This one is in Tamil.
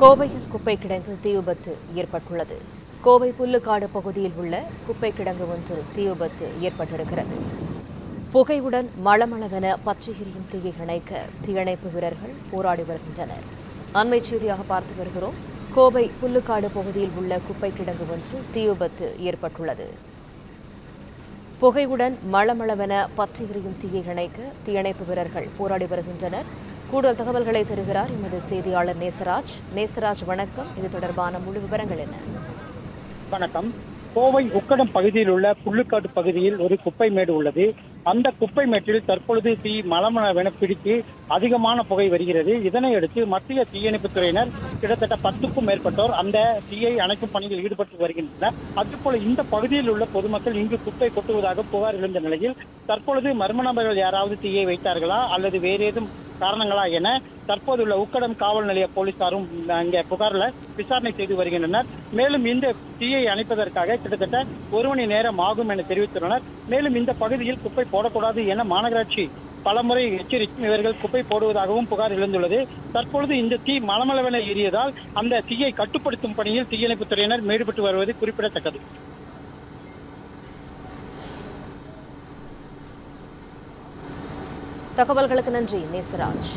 கோவையில் குப்பை கிடங்கில் தீ விபத்து ஏற்பட்டுள்ளது. கோவை புல்லுக்காடு பகுதியில் உள்ள குப்பை கிடங்கு ஒன்றில் தீ விபத்து ஏற்பட்டிருக்கிறது. புகையுடன் மளமளவென பச்சை எரியும் தீயை அணைக்க தீயணைப்பு வீரர்கள் போராடி வருகின்றனர். அண்மை செய்தியாக பார்த்து வருகிறோம். கோவை புல்லுக்காடு பகுதியில் உள்ள குப்பை கிடங்கு ஒன்றில் தீ விபத்து ஏற்பட்டுள்ளது. புகையுடன் மளமளவென பச்சை எரியும் தீயை அணைக்க தீயணைப்பு வீரர்கள் போராடி வருகின்றனர். கூடுதல் தகவல்களை தருகிறார் எமது செய்தியாளர் நேசராஜ். நேசராஜ், வணக்கம். இது தொடர்பான முழு விவரங்கள் என்ன? வணக்கம். கோவை உக்கடம் பகுதியில் உள்ள புல்லுக்காடு பகுதியில் ஒரு குப்பை மேடு உள்ளது. அந்த குப்பை மேட்டில் தற்பொழுது தீ மளமளவென பிடித்து அதிகமான புகை வருகிறது. இதனையடுத்து மத்திய தீயணைப்புத் துறையினர் கிட்டத்தட்ட 10க்கும் மேற்பட்டோர் அந்த தீயை அணைக்கும் பணியில் ஈடுபட்டு வருகின்றனர். அதுபோல இந்த பகுதியில் உள்ள பொதுமக்கள் இங்கு குப்பை கொட்டுவதாக புகார் எழுந்த நிலையில் தற்பொழுது மர்ம நபர்கள் யாராவது தீயை வைத்தார்களா அல்லது வேறு ஏதும் காரணங்களா என தற்போதுள்ள உக்கடம் காவல் நிலைய போலீசாரும் அங்கே புகார்ல விசாரணை செய்து வருகின்றனர். மேலும் இந்த தீயை அணைப்பதற்காக கிட்டத்தட்ட 1 மணி நேரம் ஆகும் என தெரிவித்துள்ளனர். மேலும் இந்த பகுதியில் குப்பை போடக்கூடாது என மாநகராட்சி பலமுறை எச்சரிக்கும் இவர்கள் குப்பை போடுவதாகவும் புகார் எழுந்துள்ளது. தற்பொழுது இந்த தீ மளமளவென ஏறியதால் அந்த தீயை கட்டுப்படுத்தும் பணியில் தீயணைப்புத் துறையினர் ஈடுபட்டு வருவது குறிப்பிடத்தக்கது. தகவல்களுக்கு நன்றி நேசராஜ்.